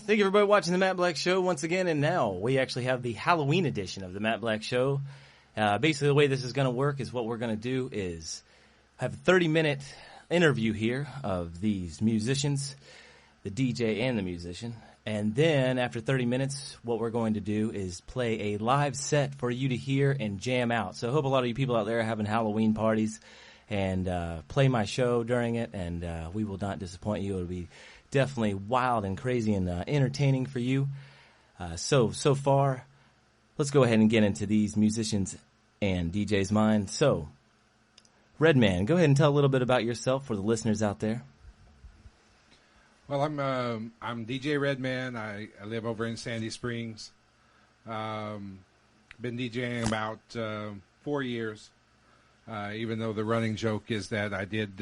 Thank you, everybody, watching the Matt Black Show once again. And now we actually have the Halloween edition of the Matt Black Show. Basically, the way this is going to work is what we're going to do is have a 30-minute interview here of these musicians, the DJ and the musician. And then after 30 minutes, what we're going to do is play a live set for you to hear and jam out. So I hope a lot of you people out there are having Halloween parties and play my show during it, and we will not disappoint you. It'll be definitely wild and crazy and entertaining for you. So far, let's go ahead and get into these musicians and DJs' minds. So, Reddman, go ahead and tell a little bit about yourself for the listeners out there. Well, I'm DJ Reddman. I live over in Sandy Springs. Been DJing about 4 years. Even though the running joke is that I did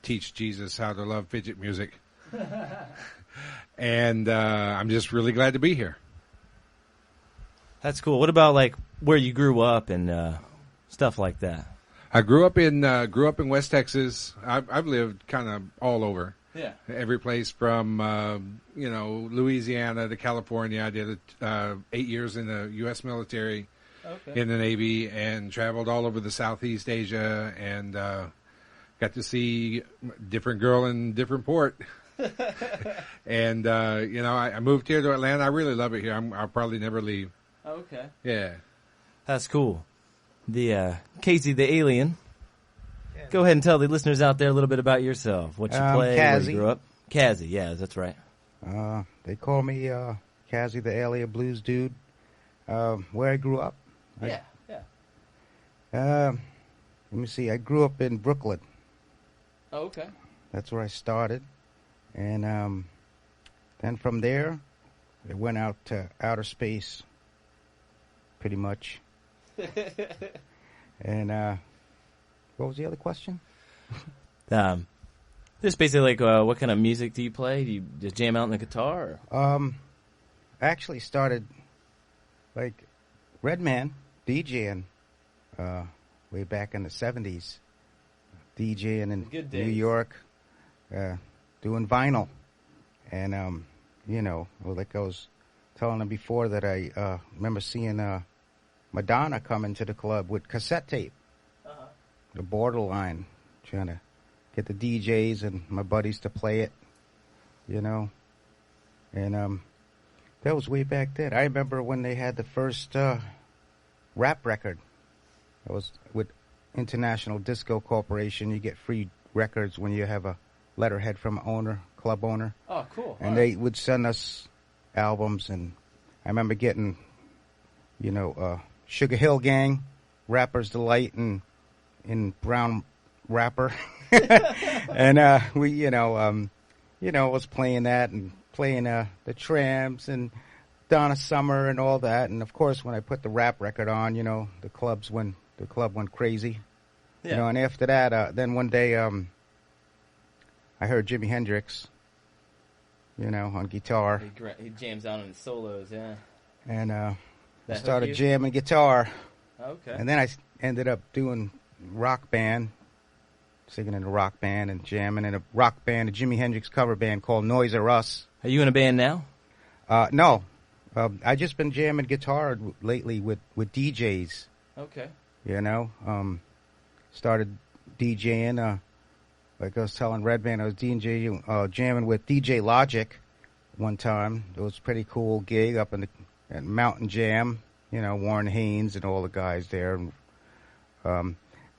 teach Jesus how to love fidget music. And I'm just really glad to be here. That's cool. What about like where you grew up and stuff like that? I grew up in West Texas. I've lived kind of all over. Yeah. Every place from Louisiana to California. I did 8 years in the U.S. military, in the Navy, and traveled all over the Southeast Asia, and got to see different girl in different port. And I moved here to Atlanta. I really love it here. I'll probably never leave. Okay. Yeah. That's cool. The Cazzy the Alien. Yeah. Go ahead and tell the listeners out there a little bit about yourself. What you play, Cazzy. where you grew up. Cazzy, yeah, that's right. They call me Cazzy the Alien Blues Dude. Where I grew up. Yeah. Let me see. I grew up in Brooklyn. Oh, okay. That's where I started. And then from there, I went out to outer space, pretty much. And what was the other question? Just basically like, what kind of music do you play? Do you just jam out on the guitar? I actually started like Reddman DJing way back in the 70s, DJing in New York. Doing vinyl, and like I was telling them before, that I remember seeing Madonna come into the club with cassette tape, the Borderline, trying to get the DJs and my buddies to play it, and that was way back then. I remember when they had the first rap record. That was with International Disco Corporation. You get free records when you have a letterhead from club owner. Oh, cool. And they would send us albums, and I remember getting, Sugar Hill Gang, Rapper's Delight, and in brown wrapper. And we, was playing that and playing the Tramps and Donna Summer and all that. And of course, when I put the rap record on, the club went crazy. Yeah. And after that, then one day, I heard Jimi Hendrix, on guitar. He jams out on his solos, yeah. And I started jamming guitar. Okay. And then I ended up doing rock band, singing in a rock band and jamming in a rock band, a Jimi Hendrix cover band called Noise or Us. Are you in a band now? No. I just been jamming guitar lately with DJs. Okay. Started DJing, like I was telling Reddman, I was jamming with DJ Logic one time. It was a pretty cool gig up at Mountain Jam. Warren Haynes and all the guys there,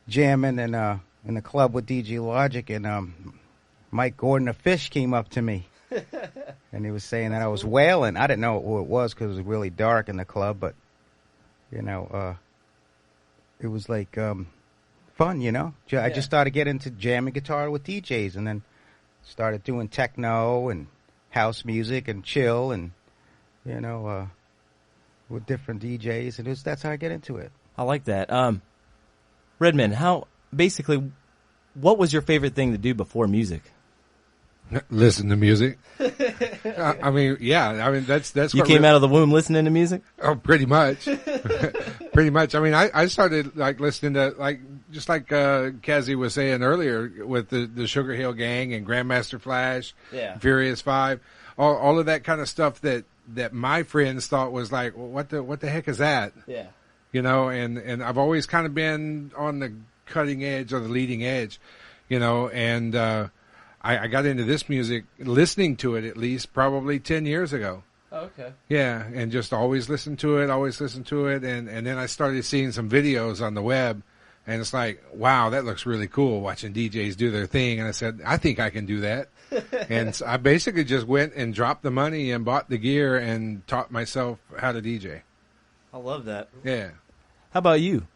jamming in the club with DJ Logic. And Mike Gordon, the Fish, came up to me, and he was saying that I was wailing. I didn't know who it was because it was really dark in the club, but it was like fun, I just started getting into jamming guitar with DJs, and then started doing techno and house music and chill, and with different DJs, and that's how I get into it. I like that. Reddman, what was your favorite thing to do before music? Listen to music. I mean, that's you came out of the womb listening to music. Oh, pretty much. Pretty much. I mean, I started like listening to just like Cazzy was saying earlier with the Sugar Hill Gang and Grandmaster Flash, Furious 5. all of that kind of stuff that my friends thought was like, well, what the heck is that? Yeah. You know, and I've always kind of been on the cutting edge or the leading edge, you know, and I got into this music, listening to it at least probably 10 years ago. Oh, okay. Yeah, and just always listen to it, and then I started seeing some videos on the web, and it's like, wow, that looks really cool, watching DJs do their thing, and I said, I think I can do that. And so I basically just went and dropped the money and bought the gear and taught myself how to DJ. I love that. Yeah. How about you?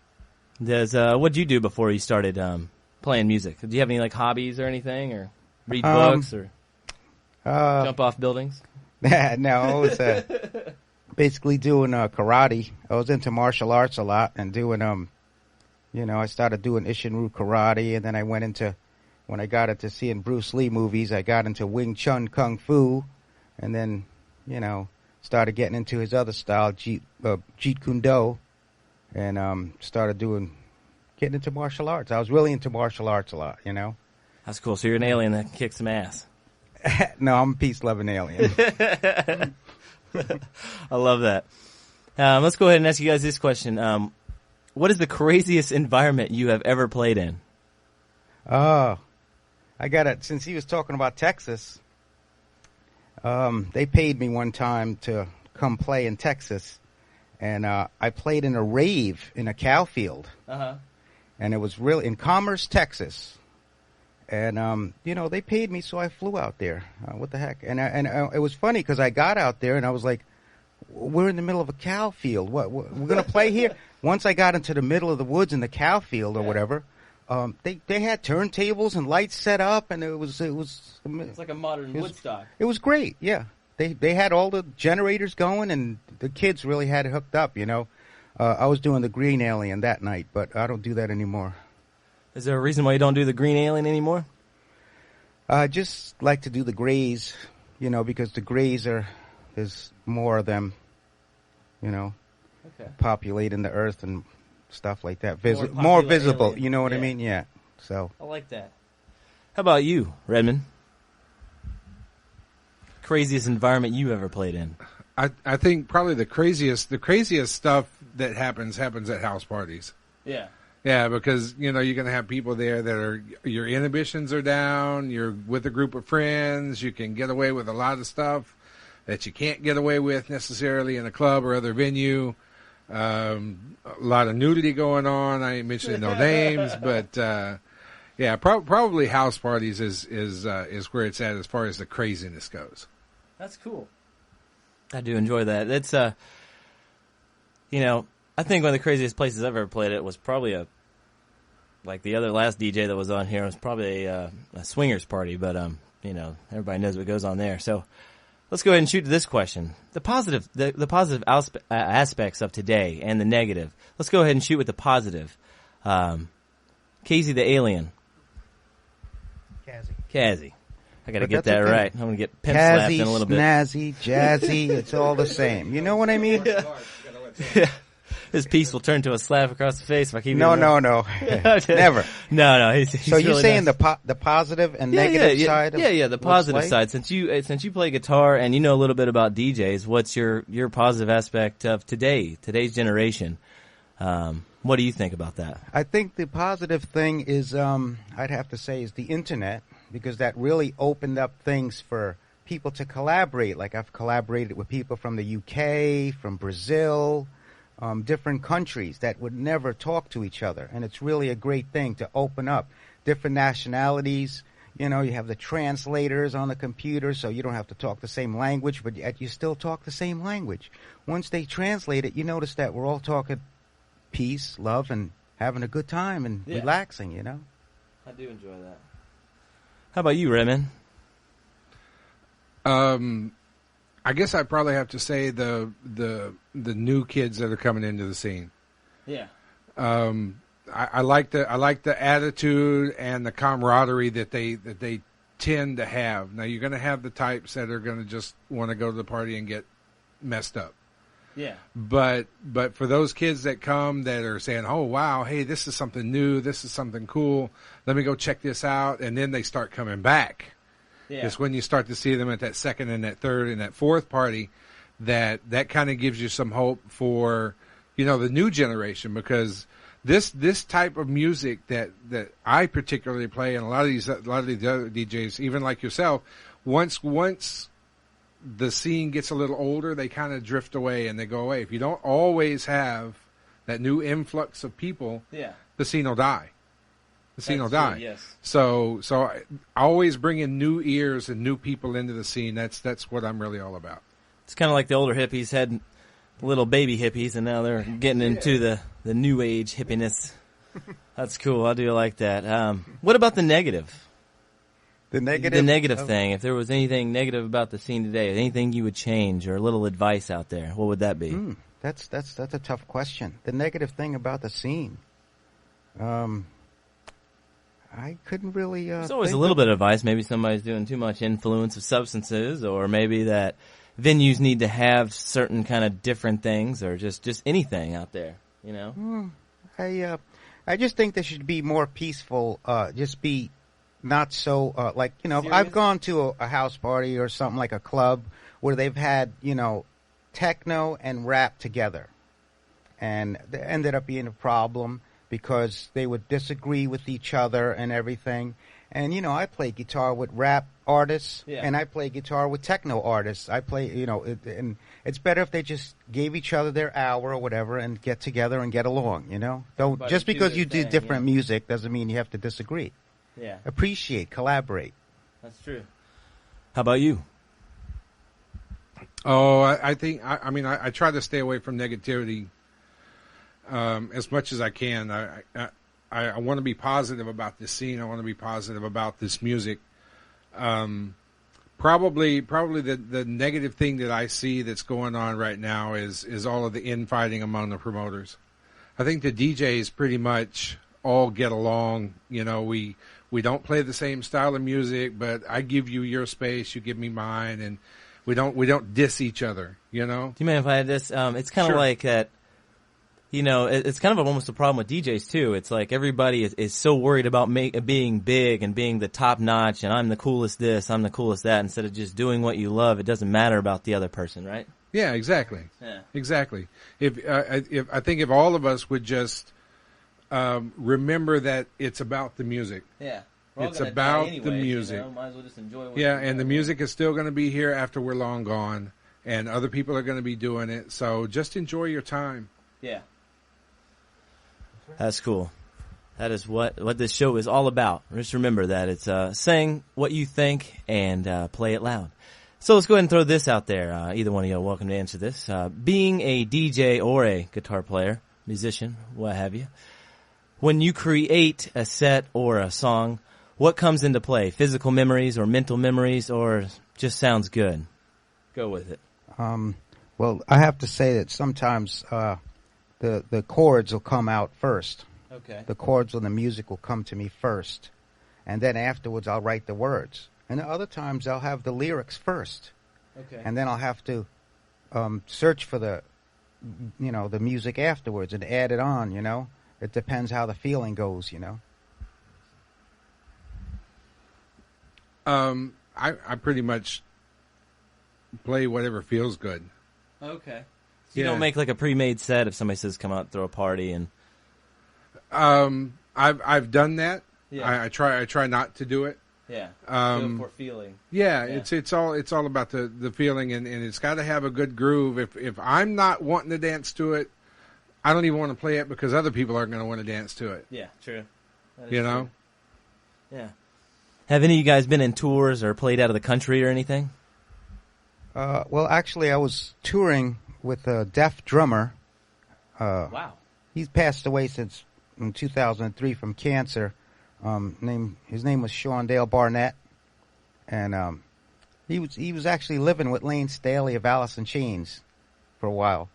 What'd you do before you started playing music? Do you have any like hobbies or anything, or read books, or jump off buildings? No, I was basically doing karate. I was into martial arts a lot and doing, I started doing Ishinryu karate, and then I went into, when I got into seeing Bruce Lee movies, I got into Wing Chun Kung Fu, and then, started getting into his other style, Jeet Kune Do, and started getting into martial arts. I was really into martial arts a lot, That's cool. So you're an alien that can kick some ass. No, I'm a peace-loving alien. I love that. Let's go ahead and ask you guys this question. What is the craziest environment you have ever played in? Oh, I got it. Since he was talking about Texas, they paid me one time to come play in Texas, and I played in a rave in a cow field. Uh-huh. And it was really in Commerce, Texas. And, they paid me, so I flew out there. What the heck? And it was funny because I got out there and I was like, we're in the middle of a cow field. What we're going to play here? Once I got into the middle of the woods in the cow field or whatever, they had turntables and lights set up, and it was it's like a modern Woodstock. It was great. Yeah. They had all the generators going, and the kids really had it hooked up, I was doing the Green Alien that night, but I don't do that anymore. Is there a reason why you don't do the Green Alien anymore? I just like to do the grays, because the grays there's more of them, populating the earth and stuff like that. More visible, alien. You know what I mean? Yeah. So I like that. How about you, Reddman? Craziest environment you ever played in? I think probably the craziest stuff that happens at house parties. Yeah. Yeah, because, you're going to have people there that your inhibitions are down, you're with a group of friends, you can get away with a lot of stuff that you can't get away with necessarily in a club or other venue. A lot of nudity going on. I ain't mentioning no names, but, probably house parties is where it's at as far as the craziness goes. That's cool. I do enjoy that. It's, I think one of the craziest places I've ever played at was probably like the other last DJ that was on here was probably a swingers party, but everybody knows what goes on there. So let's go ahead and shoot to this question: the positive aspects of today and the negative. Let's go ahead and shoot with the positive. Cazzy the alien. Cazzy. I got to get that right. I'm going to get pimp slapped in a little bit. Snazzy, jazzy, it's all the same. You know what I mean? Yeah. His piece will turn to a slap across the face if I keep. No. Never. No. He's so you're really saying nice. the positive and negative side? The positive side. Since you play guitar and you know a little bit about DJs, what's your positive aspect of today's generation? What do you think about that? I think the positive thing is, I'd have to say, is the internet, because that really opened up things for people to collaborate. Like I've collaborated with people from the UK, from Brazil, different countries that would never talk to each other. And it's really a great thing to open up different nationalities. You have the translators on the computer, so you don't have to talk the same language, but yet you still talk the same language. Once they translate it, you notice that we're all talking peace, love, and having a good time and relaxing, I do enjoy that. How about you, Reddman? I guess I'd probably have to say the new kids that are coming into the scene. Yeah. I like the attitude and the camaraderie that they tend to have. Now you're going to have the types that are going to just want to go to the party and get messed up. Yeah. But for those kids that come that are saying, "Oh wow, hey, this is something new, this is something cool. Let me go check this out," and then they start coming back. Yeah. It's when you start to see them at that second and that third and that fourth party that kind of gives you some hope for, you know, the new generation, because this type of music that I particularly play, and a lot of the other DJs, even like yourself, once the scene gets a little older, they kind of drift away and they go away. If you don't always have that new influx of people, the scene will die. The scene will die. Yes. So I always bring in new ears and new people into the scene. That's what I'm really all about. It's kind of like the older hippies had little baby hippies, and now they're getting into the new age hippiness. That's cool. I do like that. What about the negative? The negative thing. If there was anything negative about the scene today, anything you would change, or a little advice out there, what would that be? That's a tough question. The negative thing about the scene. I couldn't really. There's always a little bit of advice. Maybe somebody's doing too much influence of substances, or maybe that venues need to have certain kind of different things, or just anything out there. You know. I just think they should be more peaceful. Just be not so like, you know. Serious? I've gone to a house party or something like a club where they've had, you know, techno and rap together, and there ended up being a problem because they would disagree with each other and everything. And, you know, I play guitar with rap artists, and I play guitar with techno artists. I play, you know, and it's better if they just gave each other their hour or whatever and get together and get along, you know? Don't just because you do different music doesn't mean you have to disagree. Yeah. Appreciate, collaborate. That's true. How about you? Oh, I think, I mean, I try to stay away from negativity as much as I can. I want to be positive about this scene. I want to be positive about this music. Probably the negative thing that I see that's going on right now is all of the infighting among the promoters. I think the DJs pretty much all get along. You know, we don't play the same style of music, but I give you your space, you give me mine, and we don't diss each other. You know. Do you mind if I had this? It's kind of like that. You know, it's kind of almost a problem with DJs, too. It's like everybody is so worried about being big and being the top notch, and I'm the coolest this, I'm the coolest that, instead of just doing what you love. It doesn't matter about the other person, right? Yeah, exactly. Yeah. Exactly. If I think if all of us would just remember that it's about the music. Yeah. It's about the music. You know? Might as well just enjoy what and the music is still going to be here after we're long gone, and other people are going to be doing it. So just enjoy your time. Yeah. That's cool. That is what this show is all about. Just remember that. It's saying what you think and play it loud. So let's go ahead and throw this out there. Either one of you are welcome to answer this. Being a DJ or a guitar player, musician, what have you, when you create a set or a song, what comes into play? Physical memories or mental memories, or just sounds good? Go with it. Well, I have to say that sometimes the chords will come out first. Okay. The chords and the music will come to me first, and then afterwards I'll write the words. And other times I'll have the lyrics first, Okay. and then I'll have to search for the music afterwards and add it on. You know, it depends how the feeling goes. You know. I pretty much play whatever feels good. Okay. So you don't make like a pre-made set if somebody says come out and throw a party and. I've done that. Yeah. I try not to do it. Yeah. Feel for feeling. Yeah, it's all about the feeling, and it's got to have a good groove. If I'm not wanting to dance to it, I don't even want to play it because other people aren't going to want to dance to it. Yeah, true. You know. True. Yeah. Have any of you guys been in tours or played out of the country or anything? Well, actually, I was touring with a deaf drummer. Wow. He's passed away since in 2003 from cancer. His name was Sean Dale Barnett, and he was actually living with Lane Staley of Alice in Chains for a while,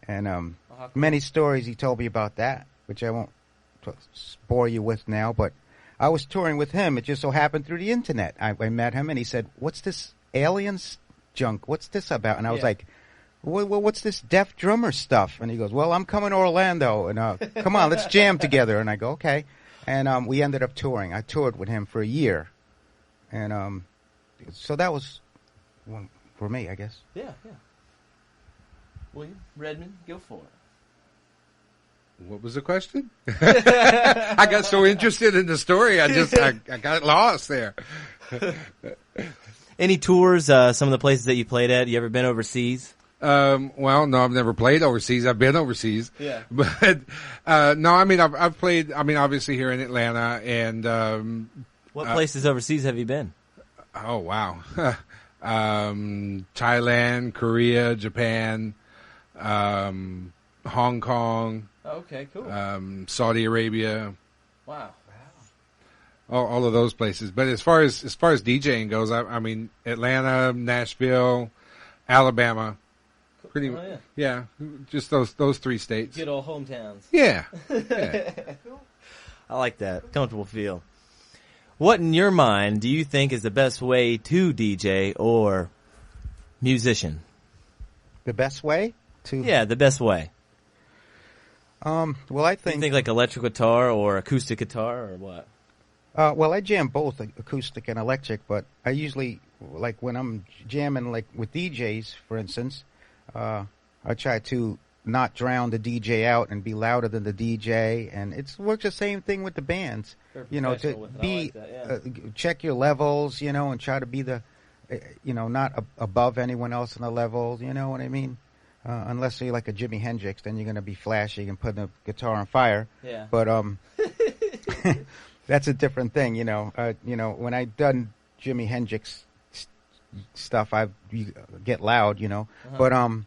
and many stories he told me about that, which I won't bore you with now. But I was touring with him. It just so happened through the internet. I met him, and he said, "What's this aliens junk? What's this about?" And I was like, what's this deaf drummer stuff? And he goes, "Well, I'm coming to Orlando, and come on, let's jam together." And I go, "Okay." And we ended up touring. I toured with him for a year, and so that was one for me, I guess. Yeah. William, Reddman, go for it. What was the question? I got so interested in the story, I got lost there. Any tours? Some of the places that you played at. You ever been overseas? Well, no, I've never played overseas. I've been overseas. Yeah. But no, I mean, I've played. I mean, obviously here in Atlanta, and What places overseas have you been? oh wow, Thailand, Korea, Japan, Hong Kong. Okay, cool. Saudi Arabia, Wow. all of those places. But as far as DJing goes, I mean Atlanta, Nashville, Alabama, pretty yeah, just those 3 states. Good old hometowns. Yeah. I like that. Comfortable feel. What in your mind do you think is the best way to DJ or musician? The best way to? Yeah, the best way. Well, I Do you think like electric guitar or acoustic guitar or what? Well, I jam both acoustic and electric, but I usually, like when I'm jamming, like with DJs, for instance, I try to not drown the DJ out and be louder than the DJ, and it works the same thing with the bands. You know, to be like that, yeah. check your levels, you know, and try to be the, not above anyone else on the level. You know what I mean? Unless you're like a Jimi Hendrix, then you're going to be flashy and putting the guitar on fire. Yeah. But that's a different thing, you know. When I done Jimi Hendrix stuff, you get loud, you know. Uh-huh.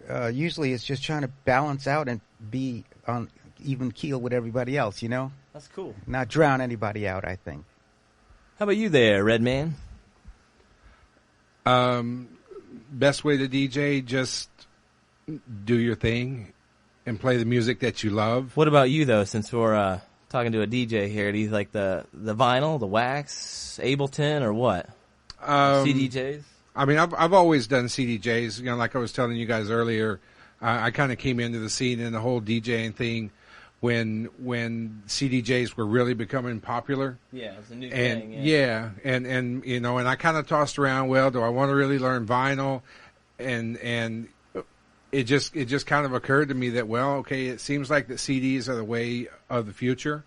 But usually it's just trying to balance out and be on even keel with everybody else, you know. That's cool. Not drown anybody out, I think. How about you there, Redman? Best way to DJ, just do your thing and play the music that you love. What about you though? Since we're talking to a DJ here, do you like the vinyl, the wax, Ableton, or what? CDJs. I mean, I've always done CDJs. You know, like I was telling you guys earlier, I kind of came into the scene and the whole DJing thing when CDJs were really becoming popular. Yeah, it's a new and thing. And you know, and I kind of tossed around. Well, do I want to really learn vinyl? And it just kind of occurred to me that, well, okay, it seems like that CDs are the way of the future.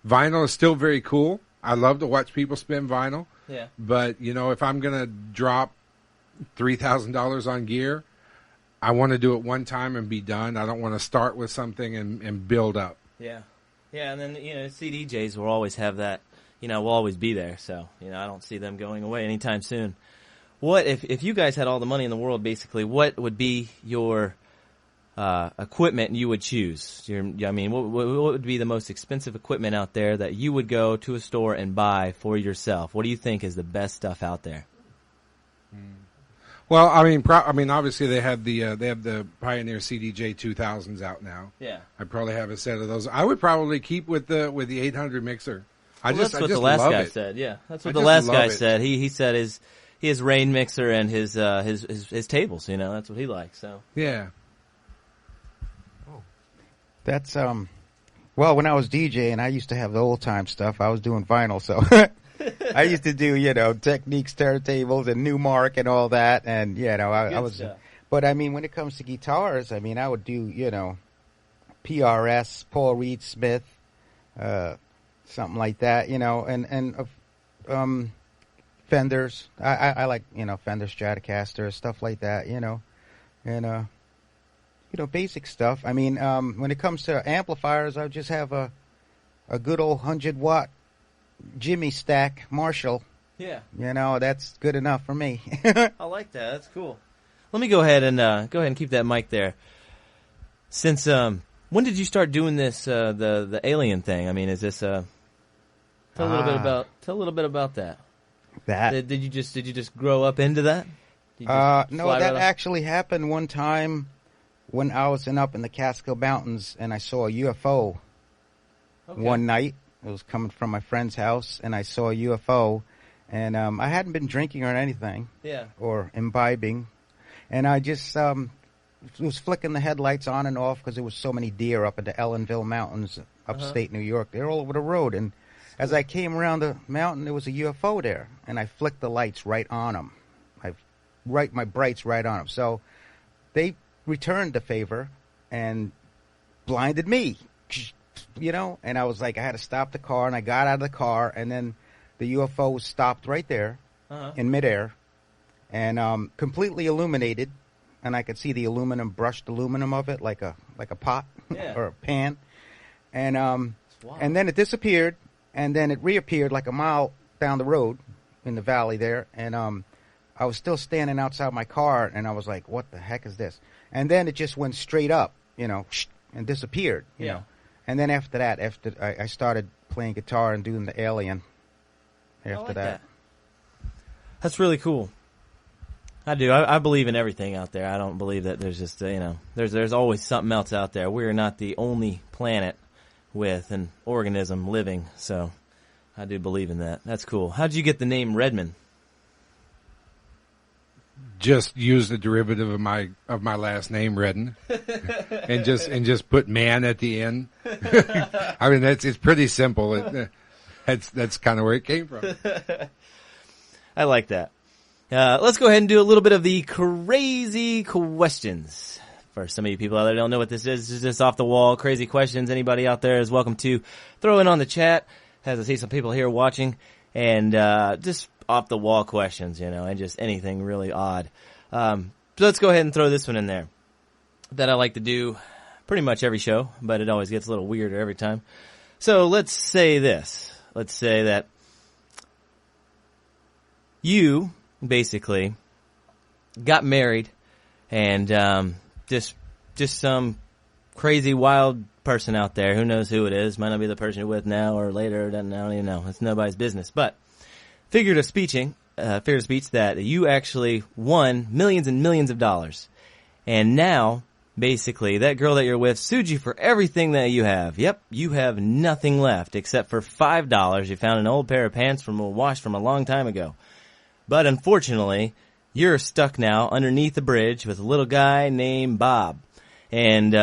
Vinyl is still very cool. I love to watch people spin vinyl. Yeah. But, you know, if I'm going to drop $3,000 on gear, I want to do it one time and be done. I don't want to start with something and build up. Yeah. Yeah, and then, CDJs will always have that, will always be there. So, I don't see them going away anytime soon. What, if you guys had all the money in the world, basically, what would be your equipment you would choose? What would be the most expensive equipment out there that you would go to a store and buy for yourself? What do you think is the best stuff out there? Well, I mean, obviously they have the Pioneer CDJ 2000s out now. Yeah, I probably have a set of those. I would probably keep with the 800 mixer. That's what the last guy said. Yeah, that's what the last guy said. He said his rain mixer and his tables. That's what he likes. So yeah. That's well, when I was DJing, I used to have the old time stuff. I was doing vinyl, so I used to do Techniques turntables and Newmark and all that, and I was. Stuff. But I mean, when it comes to guitars, I mean, I would do PRS, Paul Reed Smith, something like that, and Fenders. I like Fender Stratocaster, stuff like that, and basic stuff. I mean, when it comes to amplifiers, I just have a good old 100-watt Jimmy Stack Marshall. Yeah. That's good enough for me. I like that. That's cool. Let me go ahead and keep that mic there. Since when did you start doing this the alien thing? I mean, is this tell a little bit about that. That did you just grow up into that? No, that actually happened one time when I was up in the Catskill Mountains, and I saw a UFO one night. It was coming from my friend's house, and I saw a UFO, and I hadn't been drinking or anything, or imbibing, and I just was flicking the headlights on and off because there was so many deer up in the Ellenville Mountains, upstate New York. They're all over the road, and as I came around the mountain, there was a UFO there, and I flicked the lights right on them. My brights right on them. So they returned the favor and blinded me, and I was like, I had to stop the car, and I got out of the car, and then the UFO stopped right there in midair and completely illuminated, and I could see the brushed aluminum of it like a pot or a pan, and then it disappeared, and then it reappeared like a mile down the road in the valley there, and I was still standing outside my car, and I was like, what the heck is this? And then it just went straight up, and disappeared. You know? And then after that, I started playing guitar and doing the Alien. After that. That's really cool. I do. I believe in everything out there. I don't believe that there's just, there's always something else out there. We're not the only planet with an organism living, so I do believe in that. That's cool. How'd you get the name Reddman? Just use the derivative of my last name, Redden, and just put man at the end. I mean, it's pretty simple. That's kind of where it came from. I like that. Let's go ahead and do a little bit of the crazy questions. For some of you people out there who don't know what this is just off the wall crazy questions. Anybody out there is welcome to throw in on the chat. As I see some people here watching, and just off the wall questions, and just anything really odd. So let's go ahead and throw this one in there that I like to do pretty much every show, but it always gets a little weirder every time. So let's say this. Let's say that you basically got married and just some crazy wild person out there, who knows who it is, might not be the person you're with now or later, I don't even know. It's nobody's business. But figure of speech that you actually won millions and millions of dollars. And now, basically, that girl that you're with sued you for everything that you have. Yep, you have nothing left except for $5. You found an old pair of pants from a wash from a long time ago. But unfortunately, you're stuck now underneath a bridge with a little guy named Bob. And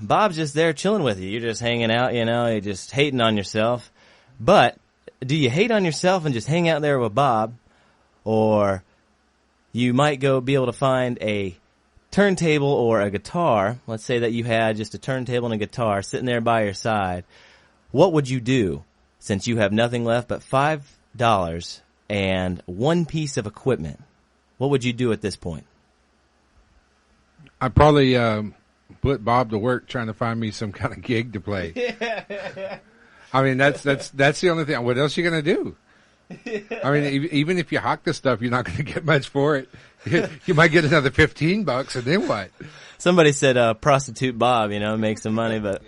Bob's just there chilling with you. You're just hanging out, you're just hating on yourself. But do you hate on yourself and just hang out there with Bob, or you might be able to find a turntable or a guitar? Let's say that you had just a turntable and a guitar sitting there by your side. What would you do since you have nothing left but $5 and one piece of equipment? What would you do at this point? I'd probably put Bob to work trying to find me some kind of gig to play. I mean, that's the only thing. What else are you going to do? I mean, even if you hawk the stuff, you're not going to get much for it. You might get another $15, and then what? Somebody said prostitute Bob, make some money, but...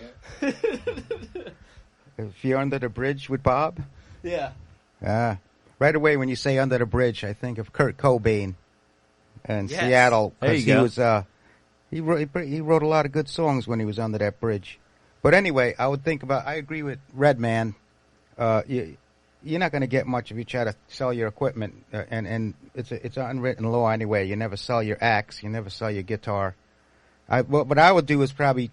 If you're under the bridge with Bob? Yeah. Right away when you say under the bridge, I think of Kurt Cobain in Seattle. There you go. He wrote a lot of good songs when he was under that bridge. But anyway, I agree with Reddman. You're not going to get much if you try to sell your equipment, and it's an unwritten law anyway. You never sell your axe, you never sell your guitar. What I would do is probably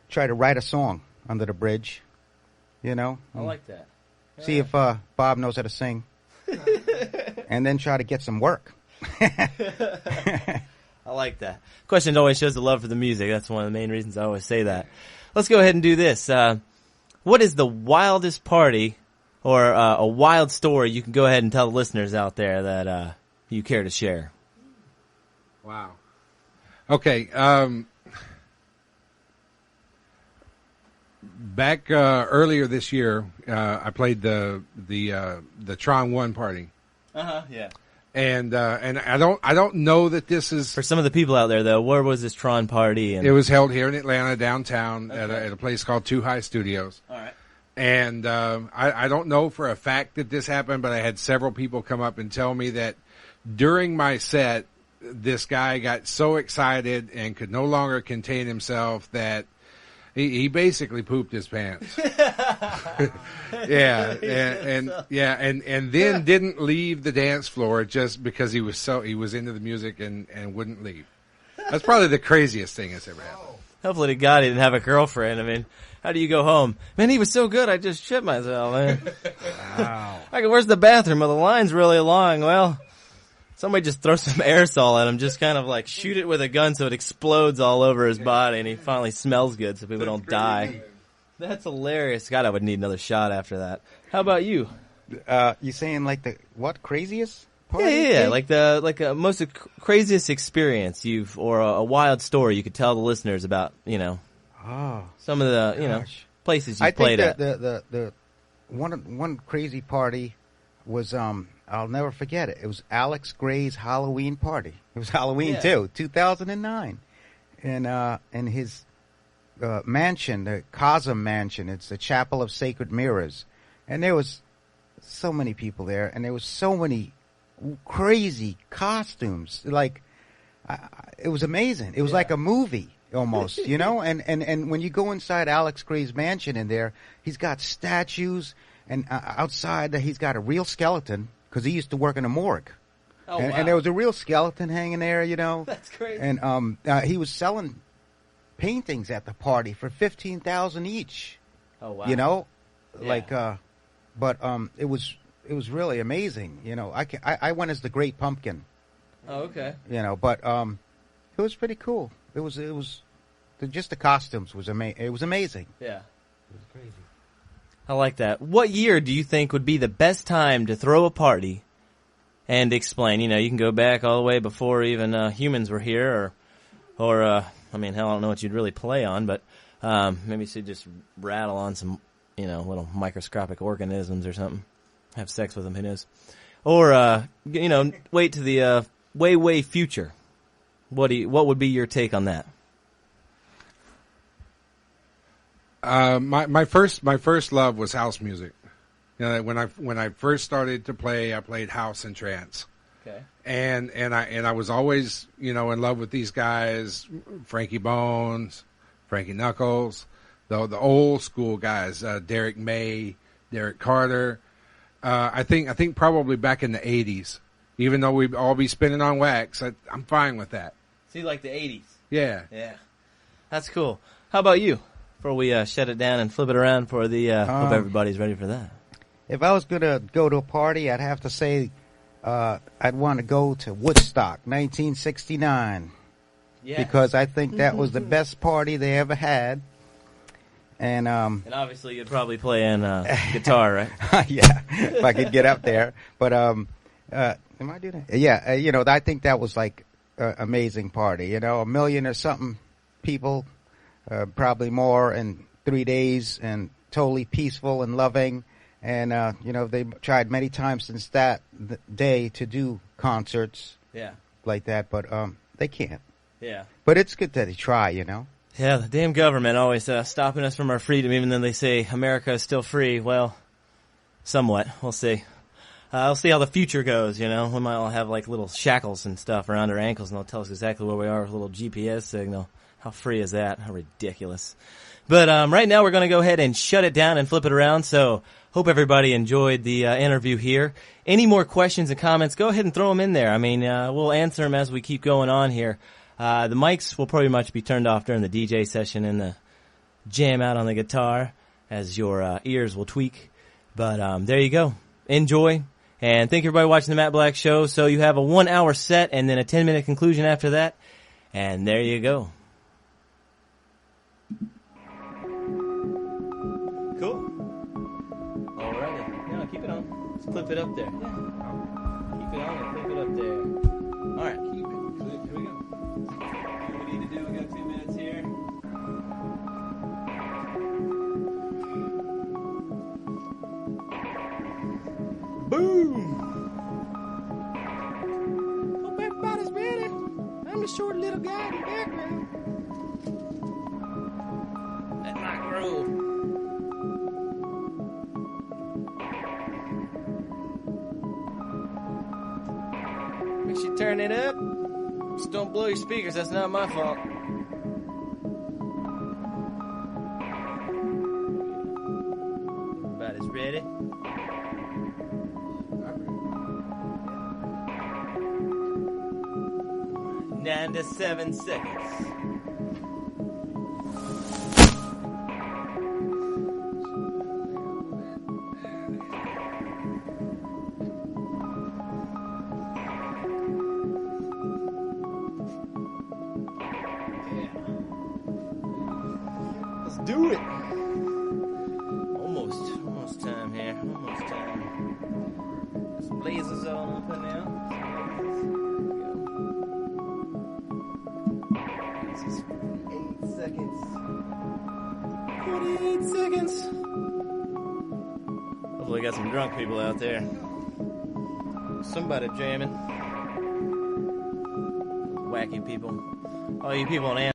try to write a song under the bridge, I like that. See if Bob knows how to sing, and then try to get some work. I like that. Question always shows the love for the music. That's one of the main reasons I always say that. Let's go ahead and do this. What is the wildest party or a wild story you can go ahead and tell the listeners out there that you care to share? Wow. Okay. Back earlier this year, I played the Tron 1 party. Yeah. And I don't know that this is for some of the people out there though. Where was this Tron party? It was held here in Atlanta, downtown, at a place called Too High Studios. All right. And I don't know for a fact that this happened, but I had several people come up and tell me that during my set, this guy got so excited and could no longer contain himself that he basically pooped his pants. and then didn't leave the dance floor just because he was into the music and wouldn't leave. That's probably the craziest thing that's ever happened. Hopefully to God he didn't have a girlfriend. I mean, how do you go home? Man, he was so good, I just shit myself, man. Wow. Where's the bathroom? Well, the line's really long. Well, somebody just throw some aerosol at him, just kind of like shoot it with a gun so it explodes all over his body, and he finally smells good so people don't die. That's hilarious. God, I would need another shot after that. How about you? You saying like the what craziest party? Yeah. Like the most craziest experience or a wild story you could tell the listeners about. Some of the places you played at. I think the one crazy party was I'll never forget it. It was Alex Gray's Halloween party. It was Halloween too, 2009, and in his mansion, the Cazzy mansion. It's the Chapel of Sacred Mirrors, and there was so many people there, and there was so many crazy costumes. Like it was amazing. It was like a movie almost, And when you go inside Alex Gray's mansion in there, he's got statues, and outside he's got a real skeleton because he used to work in a morgue. Oh, and, wow. and there was a real skeleton hanging there, That's crazy. And he was selling paintings at the party for $15,000 each. Oh wow. But it was really amazing. I went as the Great Pumpkin. Oh, okay. But it was pretty cool. It was just the costumes was it was amazing. Yeah. It was crazy. I like that. What year do you think would be the best time to throw a party and explain? You can go back all the way before even humans were here, or I mean, hell, I don't know what you'd really play on, but maybe you should just rattle on some, little microscopic organisms or something. Have sex with them, who knows? Or, wait to the way future. What would be your take on that? My first love was house music. When I first started to play, I played house and trance. Okay. And I was always, in love with these guys, Frankie Bones, Frankie Knuckles, the old school guys, Derek May, Derek Carter. I think probably back in the 80s, even though we'd all be spinning on wax, I'm fine with that. See, like the 80s. Yeah. Yeah. That's cool. How about you? Before we shut it down and flip it around for the, hope everybody's ready for that. If I was going to go to a party, I'd have to say I'd want to go to Woodstock, 1969. Yeah. Because I think that was the best party they ever had. And obviously you'd probably play in guitar, right? Yeah, if I could get up there. But am I doing that? Yeah, I think that was like an amazing party. 1 million or something people, probably more, in 3 days, and totally peaceful and loving. And they tried many times since that day to do concerts, like that, but they can't. Yeah. But it's good that they try, Yeah, the damn government always stopping us from our freedom, even though they say America is still free. Well, somewhat. We'll see. We'll see how the future goes, We might all have, like, little shackles and stuff around our ankles, and they'll tell us exactly where we are with a little GPS signal. How free is that? How ridiculous. But right now we're going to go ahead and shut it down and flip it around, so hope everybody enjoyed the interview here. Any more questions and comments, go ahead and throw them in there. I mean, we'll answer them as we keep going on here. The mics will pretty much be turned off during the DJ session and the jam out on the guitar as your ears will tweak. But there you go. Enjoy. And thank you everybody watching the Matt Black Show. So you have a 1 hour set and then a 10-minute conclusion after that. And there you go. Cool. Alrighty. No, keep it on. Just clip it up there. Yeah. Keep it on and clip it up there. Alright, keep it. Here we go. What we need to do, we got 2 minutes here. Boom! Hope everybody's ready. I'm the short little guy in the background. That might grow. Make sure you turn it up. Just don't blow your speakers. That's not my fault. Everybody's ready. 9 to 7 seconds. Let's do it. Almost time here. Almost time. Some blazers all up in there. This is 48 seconds. 48 seconds. Hopefully, got some drunk people out there. Somebody jamming. Wacky people. All you people on